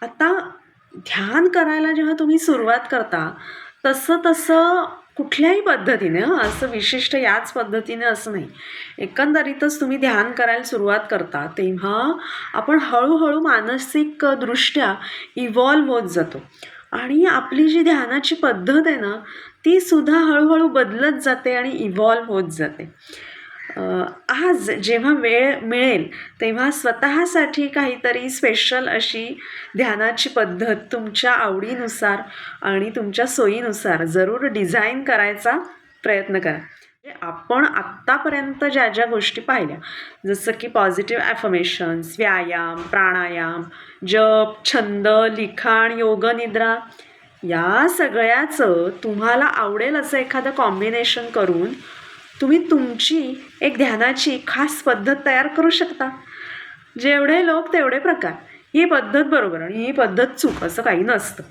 आता ध्यान करायला जेव्हा तुम्ही सुरुवात करता, तसं तसं कुठल्याही पद्धतीने असं विशिष्ट याच पद्धतीने असं नाही. एकंदरीतच तुम्ही ध्यान करायला सुरुवात करता, तेव्हा आपण हळूहळू मानसिक दृष्ट्या इव्हॉल्व होत जातो आणि आपली जी ध्यानाची पद्धत आहे ना, ती सुद्धा हळूहळू बदलत जाते आणि इव्हॉल्व होत जाते. आज जेव्हा वेळ मिळेल तेव्हा स्वतःसाठी काहीतरी स्पेशल अशी ध्यानाची पद्धत तुमच्या आवडीनुसार आणि तुमच्या सोयीनुसार जरूर डिझाईन करायचा प्रयत्न करा. म्हणजे आपण आत्तापर्यंत ज्या ज्या गोष्टी पाहिल्या, जसं की पॉझिटिव्ह ॲफर्मेशन्स, व्यायाम, प्राणायाम, जप, छंद, लिखाण, योगनिद्रा, या सगळ्याचं तुम्हाला आवडेल असं एखादं कॉम्बिनेशन करून तुम्ही तुमची एक ध्यानाची खास पद्धत तयार करू शकता. जेवढे लोक तेवढे प्रकार. ही पद्धत बरोबर आणि ही पद्धत चूक असं काही नसतं.